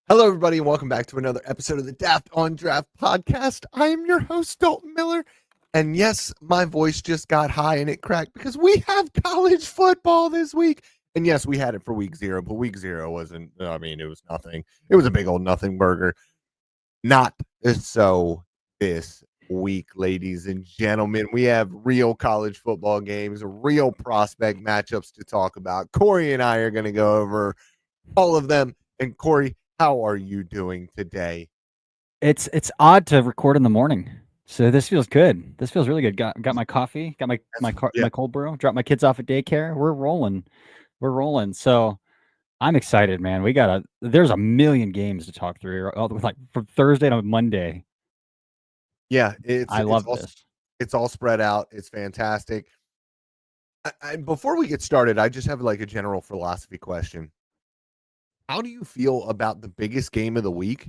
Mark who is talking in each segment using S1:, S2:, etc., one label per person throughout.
S1: Hello, everybody, and welcome back to another episode of the Daft on Draft podcast. I am your host, Dalton Miller. And yes, my voice just got high and it cracked because we have college football this week. And yes, we had it for week 0, but week 0 wasn't, it was nothing. It was a big old nothing burger. Not so this week, ladies and gentlemen. We have real college football games, real prospect matchups to talk about. Corey and I are going to go over all of them. And Corey, how are you doing today?
S2: It's odd to record in the morning, so this feels good. This feels really good. Got my coffee, got
S1: Yeah,
S2: my cold brew. Dropped my kids off at daycare. We're rolling. So I'm excited, man. There's a million games to talk through. Like from Thursday to Monday.
S1: yeah, it's
S2: I
S1: it's
S2: love
S1: all
S2: this.
S1: it's all spread out. It's fantastic. Before we get started, I just have like a general philosophy question. How do you feel about the biggest game of the week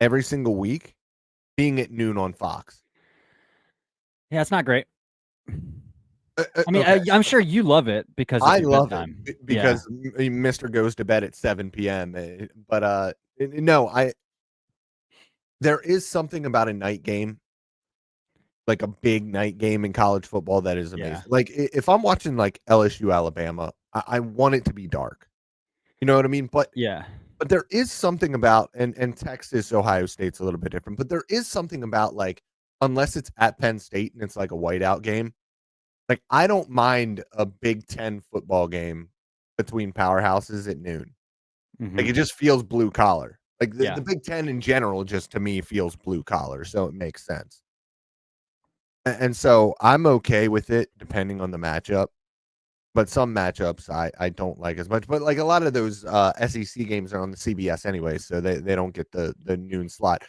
S1: every single week being at noon on Fox?
S2: Yeah, it's not great. I mean,
S1: Okay,
S2: I'm sure you love it because it's
S1: I
S2: your
S1: love it
S2: bedtime. Yeah,
S1: because Mister goes to bed at 7 p.m. But no, there is something about a night game, like a big night game in college football, that is
S2: yeah,
S1: amazing. Like if I'm watching like LSU Alabama, I want it to be dark. You know what I mean?
S2: yeah.
S1: But there is something about and Texas, Ohio State's a little bit different, but there is something about like unless it's at Penn State and it's like a whiteout game, like I don't mind a Big Ten football game between powerhouses at noon. Like
S2: Hmm.
S1: it just feels blue collar. Like the
S2: Yeah.
S1: Big Ten in general just to me feels blue collar, so it makes sense. And so I'm okay with it depending on the matchup. But some matchups I don't like as much. But like a lot of those SEC games are on the CBS anyway, so they don't get the noon slot.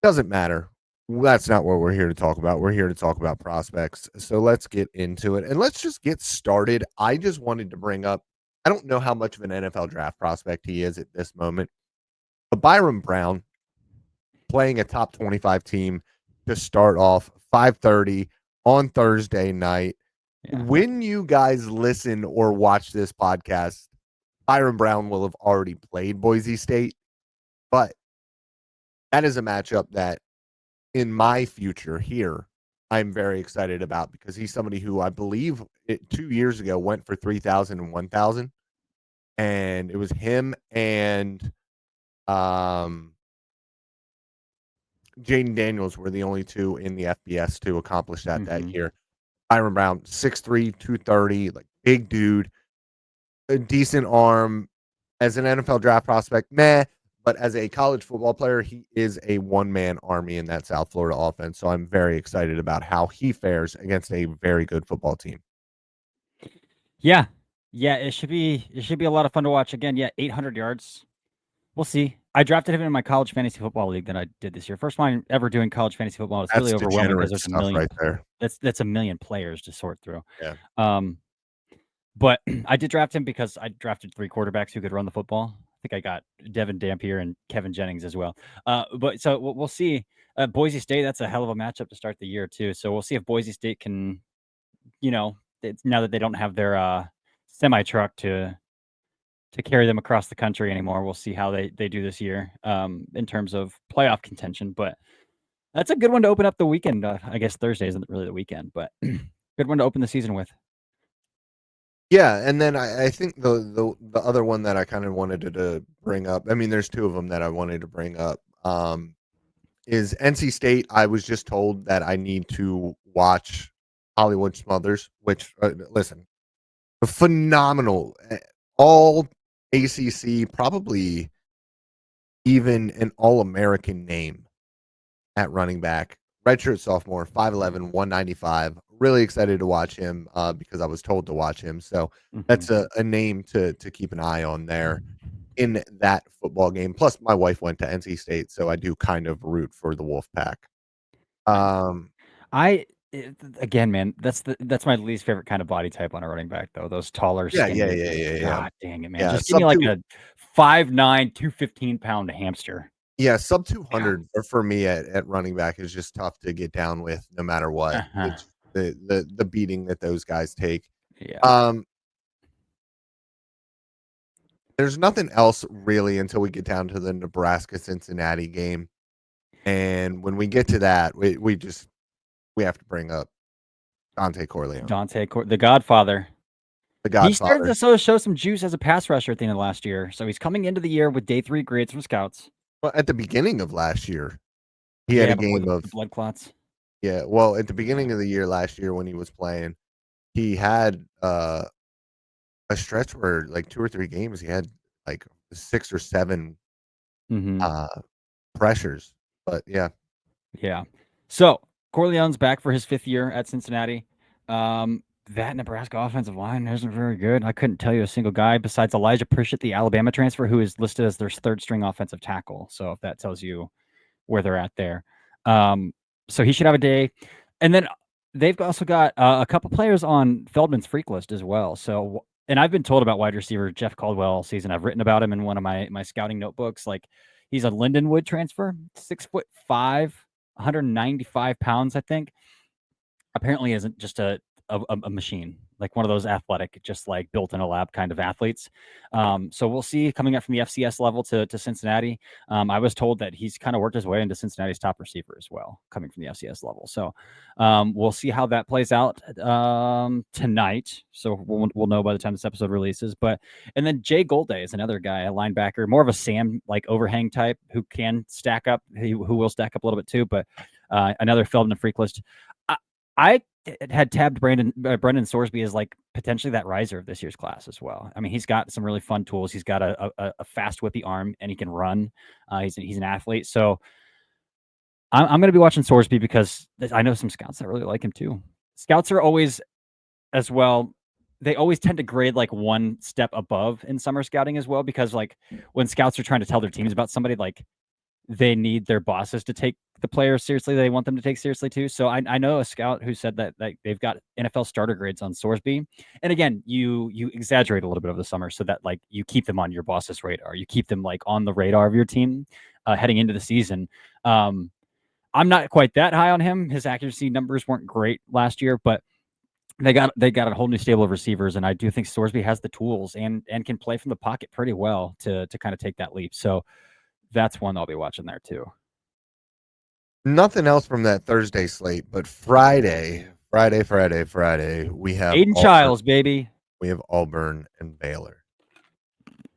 S1: Doesn't matter. That's not what we're here to talk about. We're here to talk about prospects. So let's get into it and let's just get started. I just wanted to bring up. I don't know how much of an NFL draft prospect he is at this moment, but Byron Brown playing a top 25 team to start off 5:30 on Thursday night.
S2: Yeah.
S1: When you guys listen or watch this podcast, Byron Brown will have already played Boise State, but that is a matchup that in my future here, I'm very excited about because he's somebody who I believe 2 years ago went for 3,000 and 1,000, and it was him and um, Jaden Daniels were the only two in the FBS to accomplish that
S2: Hmm.
S1: year. Byron Brown, 6'3", 230, like big dude, a decent arm. As an NFL draft prospect, meh. But as a college football player, he is a one-man army in that South Florida offense. So I'm very excited about how he fares against a very good football team.
S2: Yeah. Yeah, it should be a lot of fun to watch. Again, yeah, 800 yards. We'll see. I drafted him in my college fantasy football league that I did this year. First one ever doing college fantasy football. It's
S1: That's
S2: really overwhelming because
S1: degenerate
S2: there's a
S1: stuff
S2: million.
S1: right there.
S2: That's a million players to sort through.
S1: Yeah.
S2: Um, but I did draft him because I drafted 3 quarterbacks who could run the football. I think I got Devin Dampier and Kevin Jennings as well. But so we'll see. Boise State, that's a hell of a matchup to start the year too. So we'll see if Boise State can, now that they don't have their semi truck to carry them across the country anymore. We'll see how they do this year in terms of playoff contention. But that's a good one to open up the weekend. I guess Thursday isn't really the weekend, but good one to open the season with.
S1: Yeah, and then I think the other one that I kind of wanted to bring up, I mean, there's two of them that I wanted to bring up, is NC State. I was just told that I need to watch Hollywood Smothers, which, listen, phenomenal, all ACC, probably even an All-American name at running back. Redshirt sophomore, 5'11", 195. Really excited to watch him because I was told to watch him. So
S2: Hmm.
S1: that's a name to keep an eye on there in that football game. Plus, my wife went to NC State, so I do kind of root for the Wolfpack.
S2: Nice.
S1: Um,
S2: Again, man, that's my least favorite kind of body type on a running back, though. Those taller,
S1: yeah, yeah,
S2: skinny.
S1: yeah, yeah, yeah,
S2: God dang it, man!
S1: yeah.
S2: Just give me like a 5'9", 215-pound hamster.
S1: Sub
S2: God.
S1: 200 for me at running back is just tough to get down with, no matter what.
S2: Uh-huh.
S1: It's the beating that those guys take.
S2: Yeah.
S1: Um, There's nothing else really until we get down to the Nebraska-Cincinnati game, and when we get to that, we have to bring up Dante Corleone,
S2: The Godfather.
S1: the
S2: He started
S1: Godfather.
S2: to show some juice as a pass rusher at the end of last year. So he's coming into the year with day 3 grades from scouts.
S1: Well, at the beginning of last year, he had
S2: Yeah,
S1: a
S2: before
S1: game
S2: the
S1: of
S2: blood clots.
S1: yeah. Well, at the beginning of the year last year when he was playing, he had a stretch where like 2 or 3 games he had like 6 or 7
S2: Mhm.
S1: pressures. But yeah,
S2: Yeah. So Corleone's back for his 5th year at Cincinnati. That Nebraska offensive line isn't very good. I couldn't tell you a single guy besides Elijah Pritchett, the Alabama transfer, who is listed as their 3rd string offensive tackle. So if that tells you where they're at there. So he should have a day. And then they've also got a couple players on Feldman's freak list as well. So, and I've been told about wide receiver Jeff Caldwell all season. I've written about him in one of my scouting notebooks. Like, he's a Lindenwood transfer, 6'5", 195 pounds, I think. Apparently isn't just a machine, like one of those athletic, just like built in a lab kind of athletes. So we'll see coming up from the FCS level to Cincinnati. I was told that he's kind of worked his way into Cincinnati's top receiver as well, coming from the FCS level. So we'll see how that plays out tonight. So we'll know by the time this episode releases. And then Jay Golday is another guy, a linebacker, more of a Sam like overhang type who can stack up, who will stack up a little bit too. But another Feldman freak list. I had tabbed Brendan Sorsby as like potentially that riser of this year's class as well. I mean, he's got some really fun tools. He's got a fast whippy arm and he can run. He's an athlete. So I'm going to be watching Sorsby because I know some scouts that really like him too. Scouts are always as well. They always tend to grade like one step above in summer scouting as well, because like when scouts are trying to tell their teams about somebody, like they need their bosses to take the players seriously. They want them to take seriously too. So I know a scout who said that they've got NFL starter grades on Sorsby. And again, you exaggerate a little bit over the summer so that like you keep them on your boss's radar. You keep them like on the radar of your team heading into the season. I'm not quite that high on him. His accuracy numbers weren't great last year, but they got a whole new stable of receivers, and I do think Sorsby has the tools and can play from the pocket pretty well to kind of take that leap. So that's one I'll be watching there too.
S1: nothing else from that Thursday slate, but Friday, we have
S2: Aiden
S1: Auburn,
S2: Childs, baby.
S1: we have Auburn and Baylor.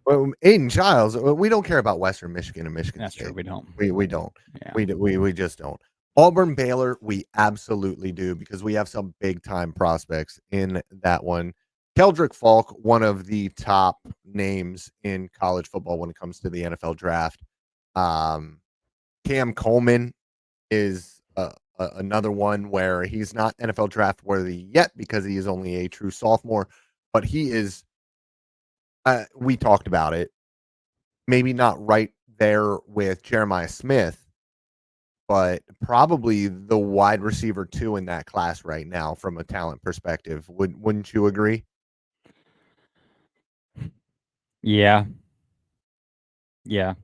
S1: Well, Aiden Childs, we don't care about Western Michigan and Michigan
S2: That's
S1: State.
S2: true. We don't.
S1: We don't.
S2: Yeah.
S1: We just don't. Auburn Baylor, we absolutely do, because we have some big time prospects in that one. Keldrick Falk, one of the top names in college football when it comes to the NFL draft. Cam Coleman is another one where he's not NFL draft worthy yet because he is only a true sophomore, but he is. We talked about it. Maybe not right there with Jeremiah Smith, but probably the wide receiver 2 in that class right now from a talent perspective. Wouldn't you agree?
S2: Yeah. Yeah.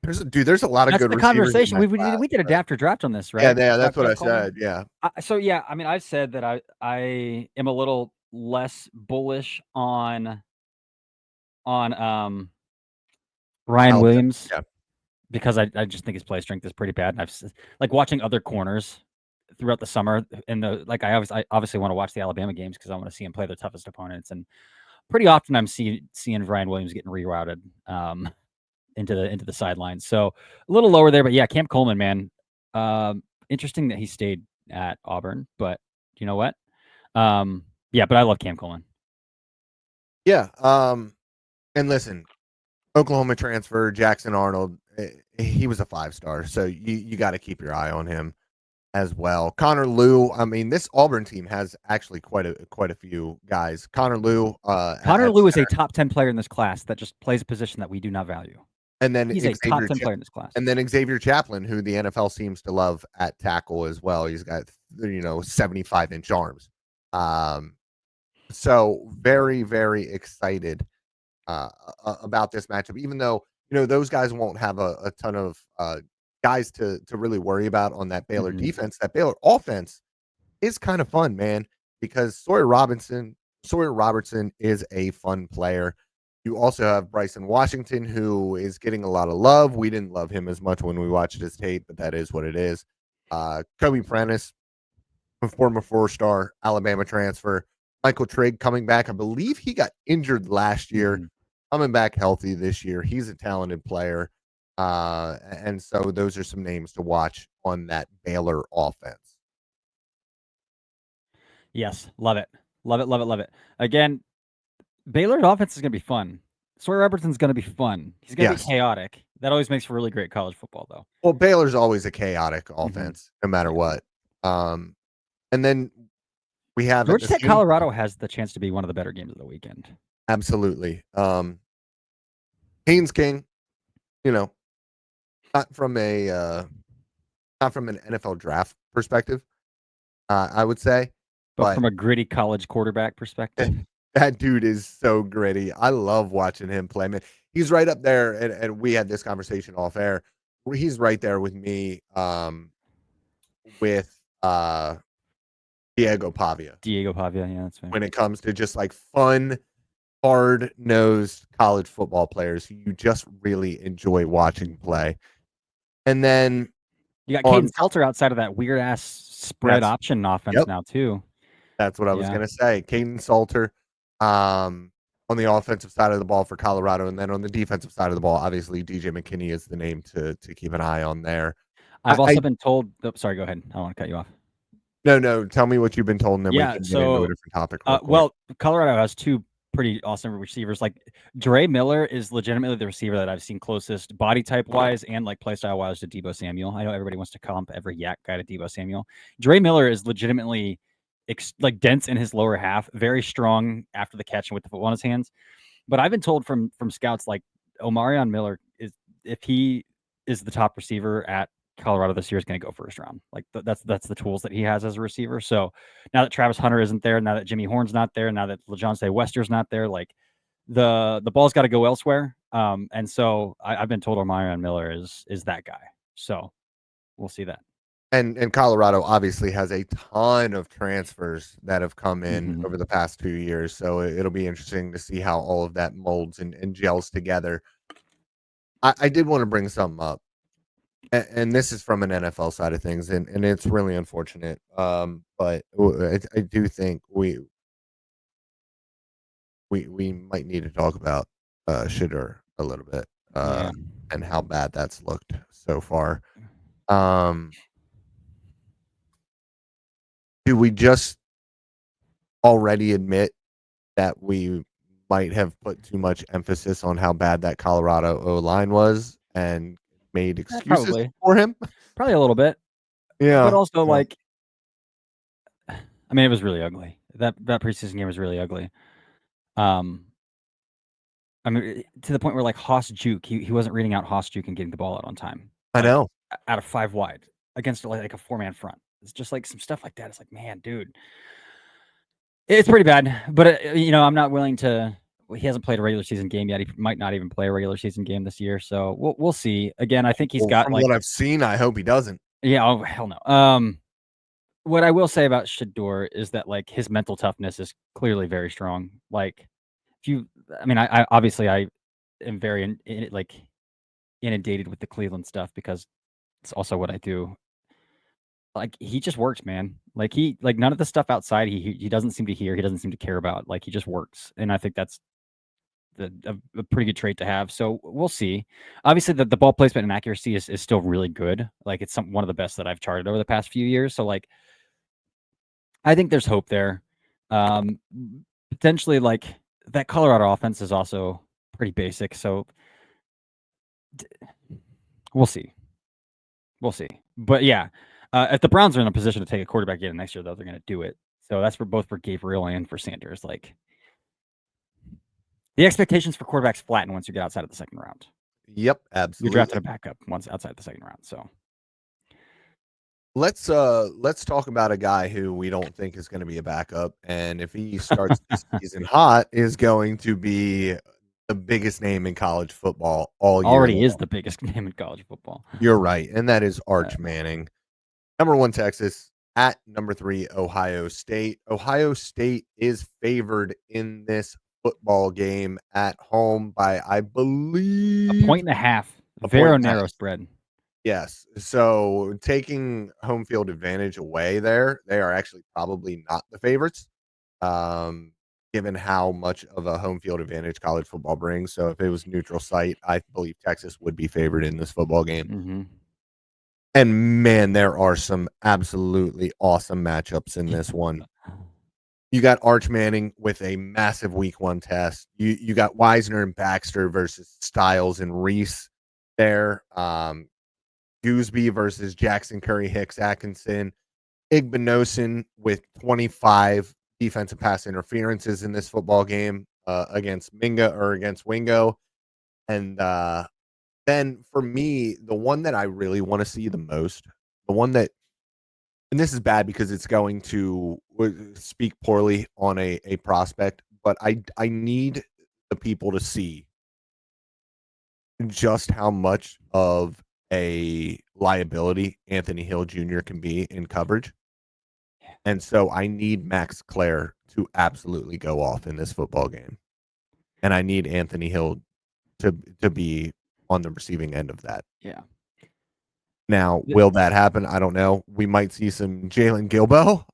S1: There's a lot of
S2: That's
S1: good
S2: the
S1: receivers in
S2: conversation.
S1: that
S2: We
S1: class,
S2: did a
S1: but
S2: draft or draft on this,
S1: yeah,
S2: right?
S1: that's what I
S2: Jeff Coleman?
S1: said. Yeah.
S2: So yeah, I mean, I've said that I am a little less bullish on Ryan
S1: Alabama.
S2: Williams
S1: Yeah.
S2: because I just think his play strength is pretty bad. And like watching other corners throughout the summer, and I obviously want to watch the Alabama games because I want to see him play their toughest opponents, and pretty often I'm seeing Ryan Williams getting rerouted into the sidelines. So a little lower there, but yeah, Cam Coleman, man. Interesting that he stayed at Auburn, but you know what? Yeah, but I love Cam Coleman.
S1: Yeah. And listen, Oklahoma transfer Jackson Arnold, he was a 5-star, so you got to keep your eye on him as well. Connor Liu, I mean, this Auburn team has actually quite a few guys. Connor Liu
S2: is a top 10 player in this class that just plays a position that we do not value.
S1: And then
S2: he's a top 10 player in this class.
S1: And then Xavier Chaplin, who the NFL seems to love at tackle as well. He's got 75-inch arms. So very, very excited about this matchup, even though those guys won't have a ton of guys to really worry about on that Baylor defense. That Baylor offense is kind of fun, man, because Sawyer Robertson is a fun player. You also have Bryson Washington, who is getting a lot of love. We didn't love him as much when we watched his tape, but that is what it is. Kobe Prentice, a former four-star Alabama transfer. Michael Trigg coming back. I believe he got injured last year, coming back healthy this year. He's a talented player. And so those are some names to watch on that Baylor offense.
S2: Yes, love it. Love it, love it, love it. Again, Baylor's offense is going to be fun. Sawyer Robertson's going to be fun. He's going to be chaotic. That always makes for really great college football, though.
S1: Well, Baylor's always a chaotic offense, no matter what. And then we have
S2: Georgia Tech, Colorado has the chance to be one of the better games of the weekend.
S1: Absolutely. Haynes King, not from an NFL draft perspective, I would say.
S2: But from a gritty college quarterback perspective.
S1: That dude is so gritty. I love watching him play. Man, he's right up there, and we had this conversation off air. He's right there with me with Diego Pavia.
S2: Yeah, that's right.
S1: When it comes to just like fun, hard-nosed college football players who you just really enjoy watching play. And then
S2: you got Caden Salter outside of that weird-ass spread option offense now, too.
S1: That's what I was going to say. Caden Salter on the offensive side of the ball for Colorado, and then on the defensive side of the ball, obviously DJ McKinney is the name to keep an eye on there.
S2: I've also been told – sorry, go ahead. I don't want to cut you off.
S1: No. Tell me what you've been told, and then we can get into a different topic.
S2: Well, Colorado has two pretty awesome receivers. Like Dre Miller is legitimately the receiver that I've seen closest body type wise and like play style wise to Deebo Samuel. I know everybody wants to comp every yak guy to Deebo Samuel. Dre Miller is legitimately like dense in his lower half, very strong after the catch and with the football in his hands. But I've been told from scouts like Omarion Miller is, if he is the top receiver at Colorado this year, is going to go first round. Like that's the tools that he has as a receiver. So now that Travis Hunter isn't there, now that Jimmy Horn's not there, now that LeJohn Wester's not there, like the ball's got to go elsewhere. And so I've been told Omarion Miller is that guy. So we'll see that.
S1: And Colorado obviously has a ton of transfers that have come in over the past 2 years. So it'll be interesting to see how all of that molds and gels together. I did want to bring something up. And this is from an NFL side of things, and it's really unfortunate. But I do think we might need to talk about Shedeur a little bit and how bad that's looked so far. Do we just already admit that we might have put too much emphasis on how bad that Colorado O-line was and made excuses for him?
S2: Probably a little bit.
S1: Yeah.
S2: But also, like, I mean, it was really ugly. That preseason game was really ugly. I mean, to the point where, like, Haas Juke, he wasn't reading out Haas Juke and getting the ball out on time.
S1: I know.
S2: Out of 5 wide against, like a 4-man front. It's just, like, some stuff like that. It's like, man, dude. It's pretty bad. But, I'm not willing to – he hasn't played a regular season game yet. He might not even play a regular season game this year. So, we'll see. Again, I think he's got,
S1: from
S2: like –
S1: what I've seen, I hope he doesn't.
S2: Yeah, oh, hell no. What I will say about Shedeur is that, like, his mental toughness is clearly very strong. Like, I obviously I am very inundated with the Cleveland stuff because it's also what I do. Like, he just works, man. Like, none of the stuff outside he doesn't seem to hear. He doesn't seem to care about. Like, he just works, and I think that's a pretty good trait to have. So we'll see. Obviously, the ball placement and accuracy is still really good. Like, it's one of the best that I've charted over the past few years. So, like, I think there's hope there. Potentially, like, that Colorado offense is also pretty basic. So we'll see. But yeah, if the Browns are in a position to take a quarterback again next year, though, they're going to do it. So that's for both for Gabriel and for Sanders. Like, the expectations for quarterbacks flatten once you get outside of the second round.
S1: Yep, absolutely.
S2: You're drafting a backup once outside the second round. So
S1: let's talk about a guy who we don't think is going to be a backup, and if he starts this season hot, is going to be the biggest name in college football all year.
S2: Already is the biggest name in college football.
S1: You're right, and that is Arch Manning. Number 1, Texas, at number 3, Ohio State. Ohio State is favored in this football game at home by, I
S2: A
S1: believe,
S2: 1.5.
S1: a
S2: Very
S1: point and a half.
S2: narrow spread.
S1: Yes. So taking home field advantage away there, they are actually probably not the favorites, um, given how much of a home field advantage college football brings. So if it was neutral site, I believe Texas would be favored in this football game.
S2: Mm-hmm.
S1: And man, there are some absolutely awesome matchups in this one. You got Arch Manning with a massive week 1 test. You got Wisner and Baxter versus Styles and Reese there. Gooseby versus Jackson Curry Hicks Atkinson. Igbinosin with 25 defensive pass interferences in this football game against Minga or against Wingo. And then for me, the one that I really want to see the most, the one that, and this is bad because it's going to speak poorly on a prospect, but I need the people to see just how much of a liability Anthony Hill Jr. can be in coverage. And so I need Max Clare to absolutely go off in this football game. And I need Anthony Hill to be on the receiving end of that.
S2: Yeah.
S1: Now, will that happen? I don't know. We might see some Jalen Gilbo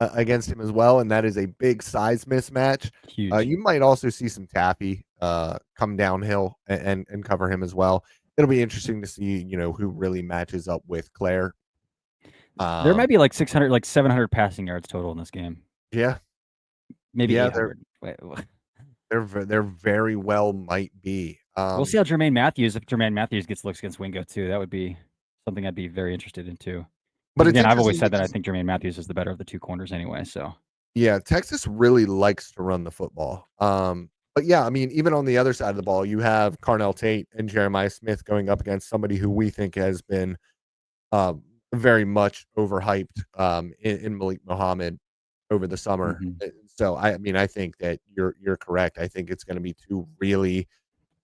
S1: against him as well, and that is a big size mismatch.
S2: Huge.
S1: You might also see some Taffy come downhill and cover him as well. It'll be interesting to see, who really matches up with Claire.
S2: There might be like 600, like 700 passing yards total in this game.
S1: Yeah,
S2: Maybe
S1: yeah,
S2: 800.
S1: they're very well might be.
S2: We'll see how Jermaine Matthews gets looks against Wingo too. That would be something I'd be very interested in too. But again, I've always said that I think Jermaine Matthews is the better of the two corners anyway. So
S1: yeah, Texas really likes to run the football. But yeah, I mean, even on the other side of the ball, you have Carnell Tate and Jeremiah Smith going up against somebody who we think has been very much overhyped in Malik Muhammad over the summer.
S2: Mm-hmm.
S1: So I mean, I think that you're correct. I think it's going to be two really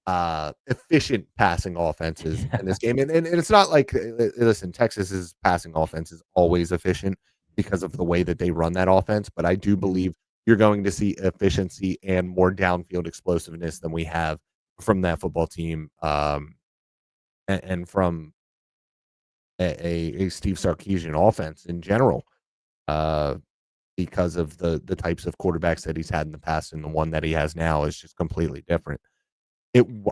S1: efficient passing offenses in this game. And it's not like, listen, Texas's passing offense is always efficient because of the way that they run that offense. But I do believe you're going to see efficiency and more downfield explosiveness than we have from that football team, and from a Steve Sarkisian offense in general, because of the types of quarterbacks that he's had in the past, and the one that he has now is just completely different.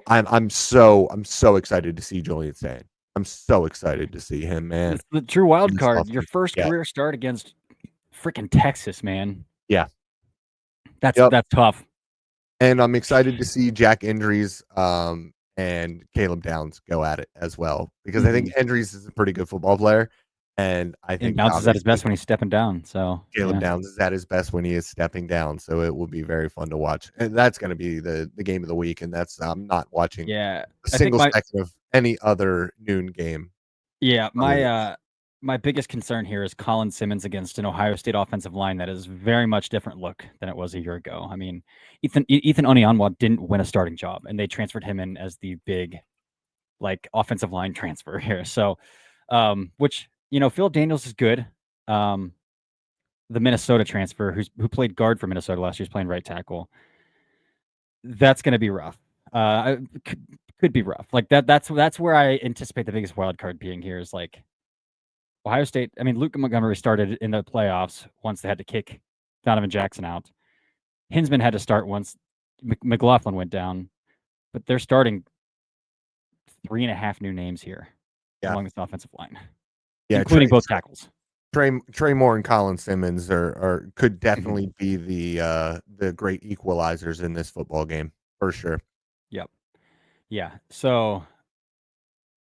S1: I'm so excited to see Julian Sane. I'm so excited to see him, man.
S2: It's the true wild card. Your first career start against freaking Texas, man.
S1: Yeah,
S2: that's tough.
S1: And I'm excited to see Jack Indries and Caleb Downs go at it as well, because I think Indries is a pretty good football player, and I think
S2: Downs is at his best when he's stepping down. So
S1: Caleb Downs is at his best when he is stepping down. So it will be very fun to watch, and that's going to be the game of the week. And that's I'm not watching a single second of any other noon game.
S2: Yeah, my biggest concern here is Colin Simmons against an Ohio State offensive line that is very much different look than it was a year ago. I mean, Ethan Onyeonwa didn't win a starting job, and they transferred him in as the big, like, offensive line transfer here. So, which, Phil Daniels is good. The Minnesota transfer, who played guard for Minnesota last year, is playing right tackle. That's going to be rough. Could be rough. Like that's where I anticipate the biggest wild card being here is like Ohio State. I mean, Luke Montgomery started in the playoffs once they had to kick Donovan Jackson out. Hinsman had to start once McLaughlin went down, but they're starting 3.5 new names here along this offensive line, including both tackles.
S1: Trey Moore and Colin Simmons could definitely be the great equalizers in this football game for sure.
S2: Yep. Yeah. So,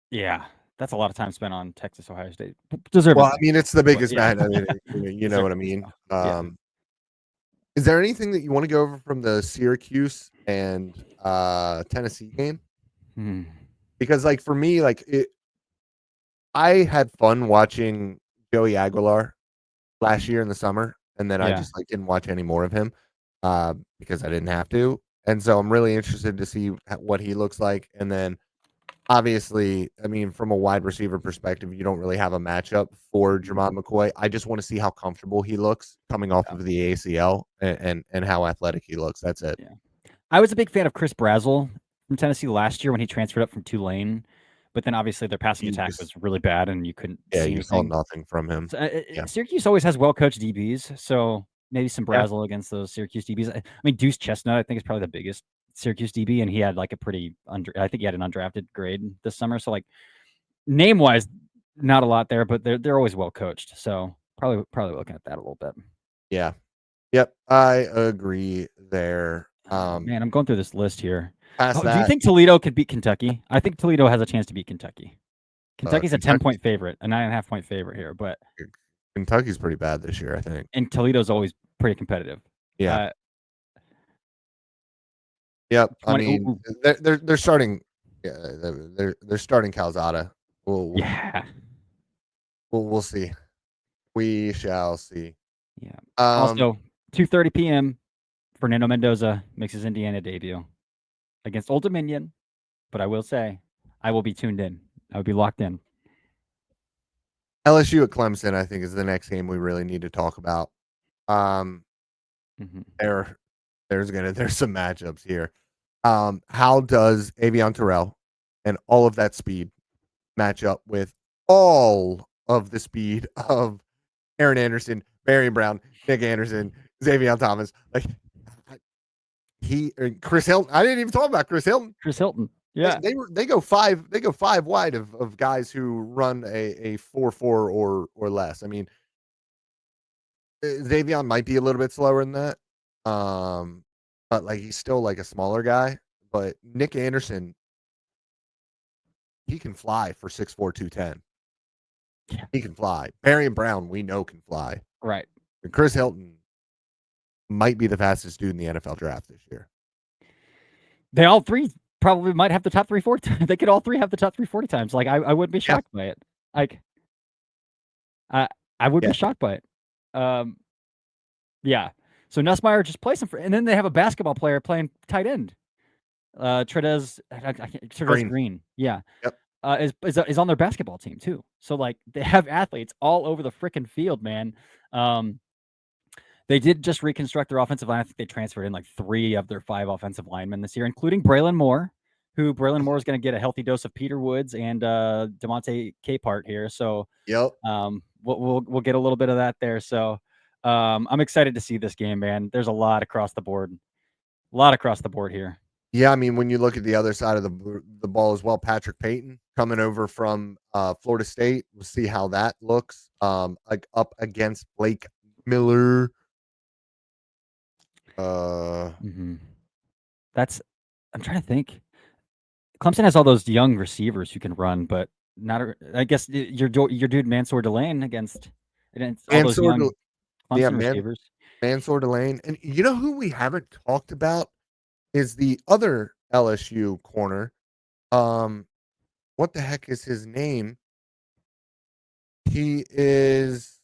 S2: yeah, that's a lot of time spent on Texas, Ohio State.
S1: Well, I mean, it's the biggest match. I mean, you know what I mean. Is there anything that you want to go over from the Syracuse and Tennessee game? Because, like, for me, like I had fun watching Joey Aguilar last year in the summer, and then I just didn't watch any more of him because I didn't have to. And so I'm really interested to see what he looks like. And then obviously, I mean, from a wide receiver perspective, you don't really have a matchup for Jermon McCoy. I just want to see how comfortable he looks coming off
S2: Yeah.
S1: of the ACL and how athletic he looks. That's it.
S2: Yeah. I was a big fan of Chris Brazzell from Tennessee last year when he transferred up from Tulane, but then obviously their passing
S1: You
S2: attack
S1: just
S2: was really bad and you couldn't
S1: yeah,
S2: see
S1: you saw
S2: anything.
S1: nothing from him.
S2: So,
S1: Yeah.
S2: Syracuse always has well-coached DBs, so maybe some
S1: Yeah.
S2: Brazzell against those Syracuse DBs. I mean, Deuce Chestnut, I think, is probably the biggest Syracuse DB, and he had like a pretty I think he had an undrafted grade this summer. So like name-wise, not a lot there, but they're always well coached. So probably looking at that a little bit.
S1: Yeah. Yep. I agree there.
S2: Man, I'm going through this list here.
S1: Past
S2: Do you
S1: that,
S2: think Toledo could beat Kentucky? I think Toledo has a chance to beat Kentucky. Kentucky's a
S1: Kentucky's
S2: 10-point favorite, a 9.5-point favorite here, but
S1: Kentucky's pretty bad this year, I think.
S2: and Toledo's always pretty competitive.
S1: Yeah. Yep. I
S2: 20
S1: mean, they're starting. Yeah, they're starting Calzada.
S2: Yeah.
S1: We'll see. We shall see.
S2: Yeah. Also, 2:30 p.m. Fernando Mendoza makes his Indiana debut against Old Dominion, but I will say I will be tuned in. I will be locked in.
S1: LSU at Clemson, I think, is the next game we really need to talk about. There's some matchups here. How does Avion Terrell and all of that speed match up with all of the speed of Aaron Anderson, Marion Brown, Nick Anderson, Xavier Thomas? Like Chris Hilton. I didn't even talk about Chris Hilton.
S2: Chris Hilton. Yeah.
S1: They go five wide of guys who run a 4.4 or less. I mean, Xavier might be a little bit slower than that. But like he's still like a smaller guy. But Nick Anderson, he can fly for 6'4", 210.
S2: Yeah.
S1: He can fly. Marion Brown, we know can fly.
S2: Right.
S1: And Chris Hilton might be the fastest dude in the NFL draft this year.
S2: They all three probably might have the top 340. They could all three have the top 340 times. Like I wouldn't be shocked by it. Like I would be shocked by it. Yeah. So Nussmeier just plays him and then they have a basketball player playing tight end. Trez Green. Yeah.
S1: Yep.
S2: Is on their basketball team too. So like they have athletes all over the freaking field, man. They did just reconstruct their offensive line. I think they transferred in like 3 of their 5 offensive linemen this year, including Braylon Moore, who Braylon Moore is going to get a healthy dose of Peter Woods and DeMonte Capehart here. So we'll get a little bit of that there. So I'm excited to see this game, man. There's a lot across the board. Here.
S1: Yeah, I mean, when you look at the other side of the ball as well, Patrick Payton coming over from Florida State. We'll see how that looks. Like up against Blake Miller.
S2: I'm trying to think. Clemson has all those young receivers who can run, but not. I guess your dude Mansour Delane against all those young Clemson receivers.
S1: Mansour Delane, and you know who we haven't talked about is the other LSU corner. What the heck is his name? He's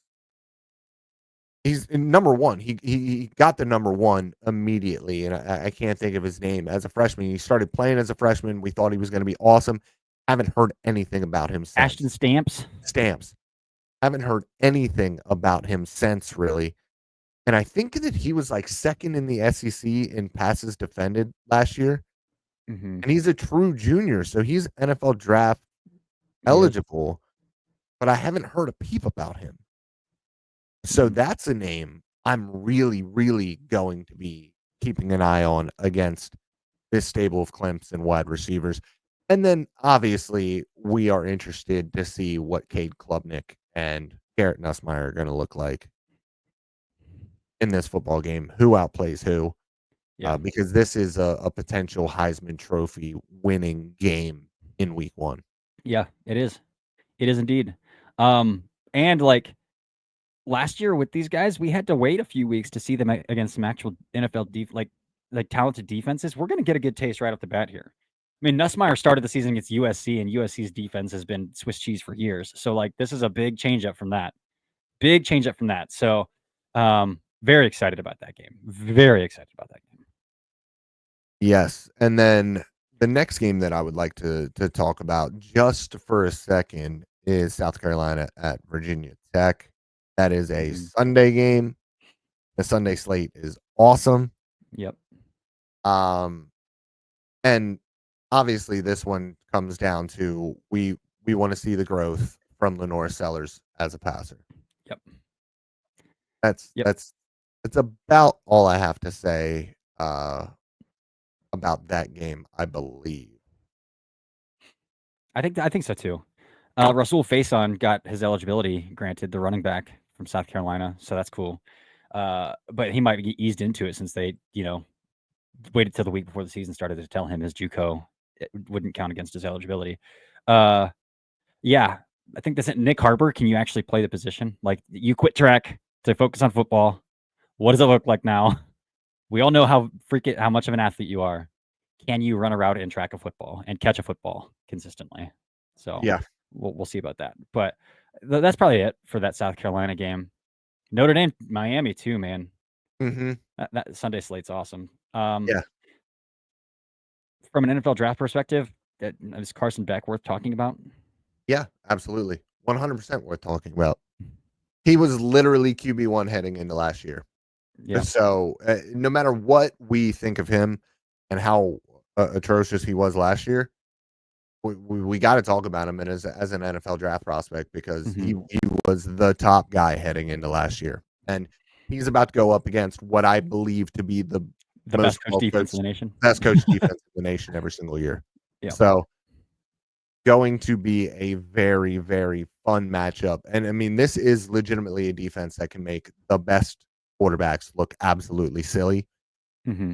S1: number 1. He got the number 1 immediately, and I can't think of his name. As a freshman, he started playing as a freshman. We thought he was going to be awesome. Haven't heard anything about him since.
S2: Ashton Stamps.
S1: Haven't heard anything about him since, really. And I think that he was like second in the SEC in passes defended last year.
S2: Mm-hmm.
S1: And he's a true junior, so he's NFL draft eligible. But I haven't heard a peep about him. So that's a name I'm really, really going to be keeping an eye on against this stable of Clemson wide receivers. And then, obviously, we are interested to see what Cade Klubnik and Garrett Nussmeier are going to look like in this football game. Who outplays who?
S2: Yeah.
S1: Because this is a potential Heisman Trophy winning game in week 1.
S2: Yeah, it is. It is indeed. And like last year with these guys, we had to wait a few weeks to see them against some actual NFL like talented defenses. We're going to get a good taste right off the bat here. I mean, Nussmeier started the season against USC, and USC's defense has been Swiss cheese for years. So like this is a big change up from that. So very excited about that game. Very excited about that game.
S1: Yes. And then The next game that I would like to talk about just for a second is South Carolina at Virginia Tech. That is a
S2: Mhm.
S1: Sunday game. The Sunday slate is awesome.
S2: Yep.
S1: And obviously this one comes down to we want to see the growth from Lenore Sellers as a passer.
S2: Yep.
S1: That's
S2: Yep.
S1: that's about all I have to say about that game, I believe.
S2: I think so too. Rasul Faison got his eligibility granted, the running back from South Carolina, so that's cool. But he might get eased into it since they, waited till the week before the season started to tell him his JUCO it wouldn't count against his eligibility. Yeah, I think that's it. Nick Harbor, can you actually play the position? Like, you quit track to focus on football. What does it look like now? We all know how much of an athlete you are. Can you run a route in track of football and catch a football consistently? So
S1: Yeah.
S2: we'll see about that. But that's probably it for that South Carolina game. Notre Dame, Miami too, man.
S1: Mm-hmm.
S2: That Sunday slate's awesome.
S1: Yeah.
S2: From an NFL draft perspective, is Carson Beck worth talking about?
S1: Yeah, absolutely. 100% worth talking about. He was literally QB1 heading into last year.
S2: Yeah.
S1: So no matter what we think of him and how atrocious he was last year, we got to talk about him as an NFL draft prospect because he was the top guy heading into last year. And he's about to go up against what I believe to be the most
S2: best coach defense in the nation.
S1: best coach defense in the nation every single year.
S2: Yeah.
S1: So going to be a very, very fun matchup. And I mean, this is legitimately a defense that can make the best quarterbacks look absolutely silly.
S2: Mm-hmm.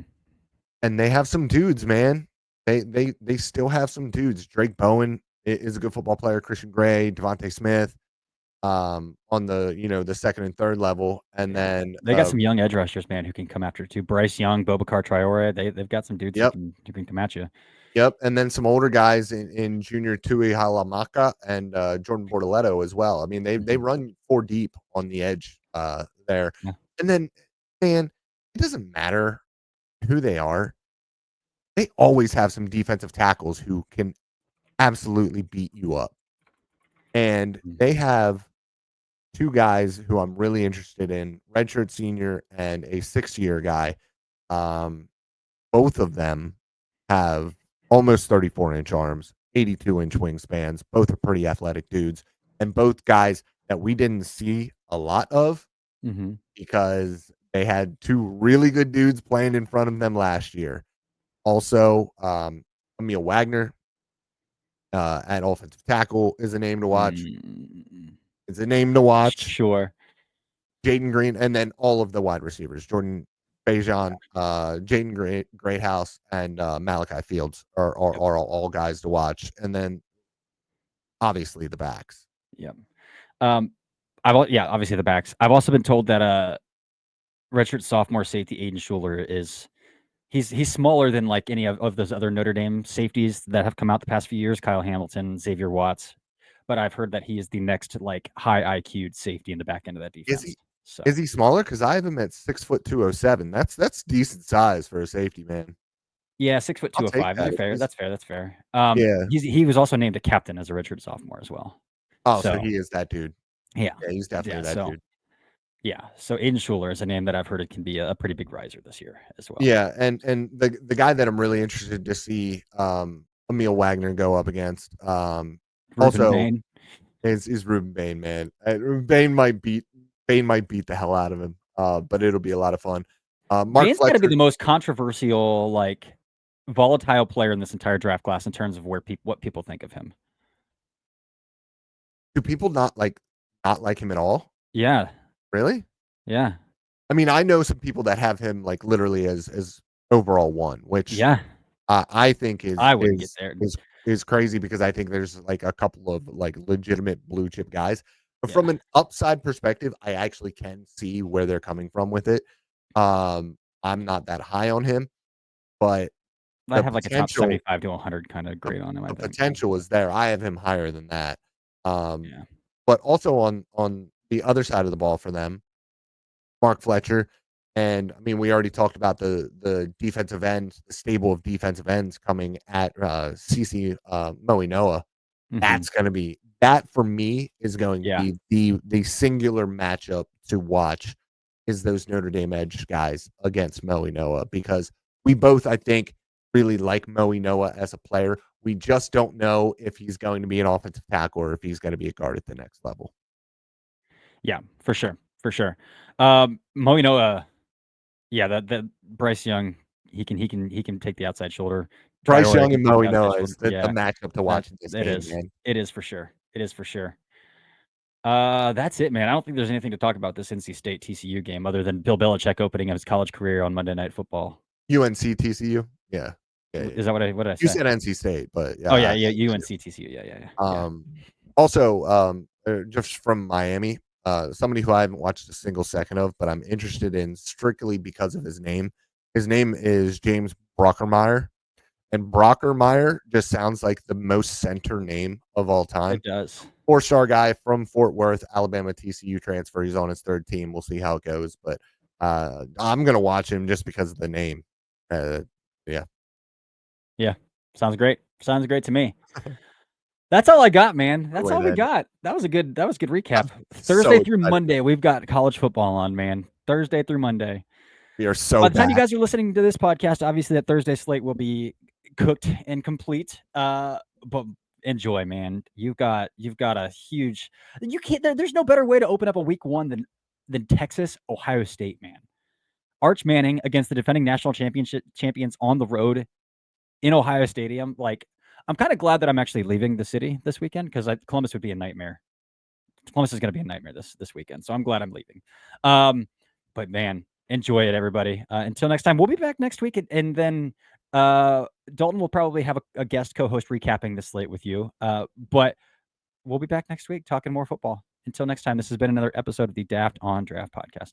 S1: And they have some dudes, man. They still have some dudes. Drake Bowen is a good football player. Christian Gray, Devontae Smith, on the the second and third level, and then
S2: they got some young edge rushers, man, who can come after it too. Bryce Young, Bobakar Traore. They've got some dudes who can come at you.
S1: Yep, and then some older guys in Junior Tui Halamaka and Jordan Bortoletto as well. I mean, they run 4 deep on the edge there.
S2: Yeah.
S1: And then, man, it doesn't matter who they are. They always have some defensive tackles who can absolutely beat you up. And they have 2 guys who I'm really interested in, redshirt senior and a 6-year guy. Both of them have almost 34-inch arms, 82-inch wingspans. Both are pretty athletic dudes, and both guys that we didn't see a lot of because they had 2 really good dudes playing in front of them last year. Also, Emil Wagner at offensive tackle is a name to watch. It's a name to watch.
S2: Sure.
S1: Jaden Green, and then all of the wide receivers, Jordan Faison, Jaden Greathouse, and Malachi Fields are all guys to watch. And then obviously the backs.
S2: Yep. Obviously the backs. I've also been told that redshirt sophomore safety Aiden Schuler is he's smaller than like any of those other Notre Dame safeties that have come out the past few years, Kyle Hamilton, Xavier Watts. But I've heard that he is the next like high IQ'd safety in the back end of that defense.
S1: Is he smaller? Because I have him at 6'207". That's decent size for a safety, man.
S2: Yeah, 6'2", 205.
S1: That.
S2: That's fair. That's fair.
S1: Yeah.
S2: He was also named a captain as a redshirt sophomore as well.
S1: Oh, so he is that dude.
S2: Yeah.
S1: Yeah, he's definitely that dude.
S2: Yeah. So Aiden Schuler is a name that I've heard it can be a pretty big riser this year as well.
S1: Yeah, and the guy that I'm really interested to see Emil Wagner go up against also
S2: Bain.
S1: is Ruben Bain, man. Bain might beat the hell out of him. But it'll be a lot of fun. Mark
S2: Bain's got to be
S1: Fletcher,
S2: the most controversial, like volatile player in this entire draft class in terms of what people think of him.
S1: do people not like him at all?
S2: Yeah.
S1: Really?
S2: Yeah.
S1: I mean, I know some people that have him like literally as overall 1, which I think is crazy because I think there's like a couple of like legitimate blue chip guys. But from an upside perspective, I actually can see where they're coming from with it. I'm not that high on him, but
S2: I have like a top 75 to 100 kind of grade on him.
S1: The potential is there. I have him higher than that. But also on the other side of the ball for them, Mark Fletcher, And I mean, we already talked about the defensive end, the stable of defensive ends coming at CC Moinoa.
S2: Mhm.
S1: That's going to be that for me is going to
S2: Yeah.
S1: be the singular matchup to watch is those Notre Dame edge guys against Moinoa because we both, I think, really like Moinoa as a player. We just don't know if he's going to be an offensive tackle or if he's going to be a guard at the next level.
S2: Yeah, for sure. For sure. Moinoa, yeah, that Bryce Young, he can take the outside shoulder.
S1: Bryce
S2: Traore
S1: Young
S2: can
S1: and
S2: take the outside
S1: Moinoa
S2: shoulder.
S1: is the
S2: Yeah,
S1: matchup to
S2: that
S1: watch in this
S2: it
S1: game,
S2: is.
S1: man.
S2: It is for sure. It is for sure. That's it, man. I don't think there's anything to talk about this NC State TCU game other than Bill Belichick opening his college career on Monday Night Football.
S1: UNC TCU? Yeah.
S2: Is that what did I
S1: You
S2: say?
S1: said NC State, but
S2: Oh yeah,
S1: yeah.
S2: yeah, UNC TCU. Yeah.
S1: Also, just from Miami, somebody who I haven't watched a single second of, but I'm interested in strictly because of his name. His name is James Brockermeyer, and Brockermeyer just sounds like the most center name of all time.
S2: It does.
S1: 4-star guy from Fort Worth, Alabama TCU transfer. He's on his third team. We'll see how it goes, but I'm gonna watch him just because of the name. Yeah.
S2: Yeah. Sounds great. Sounds great to me. That's all I got, man. That's
S1: Anyway,
S2: all we
S1: then.
S2: got. That was a good recap.
S1: So
S2: Thursday through
S1: excited.
S2: Monday, we've got college football on, man. Thursday through Monday.
S1: We are so
S2: By the time you
S1: back.
S2: guys are listening to this podcast, obviously that Thursday slate will be cooked and complete. But enjoy, man. You've got a huge. You can't. There's no better way to open up a week one than Texas, Ohio State, man. Arch Manning against the defending national champions on the road in Ohio Stadium. Like, I'm kind of glad that I'm actually leaving the city this weekend because Columbus would be a nightmare. Columbus is going to be a nightmare this weekend, so I'm glad I'm leaving. But man, enjoy it, everybody. Until next time, we'll be back next week, and then Dalton will probably have a guest co-host recapping the slate with you. But we'll be back next week talking more football. Until next time, this has been another episode of the Daft on Draft podcast.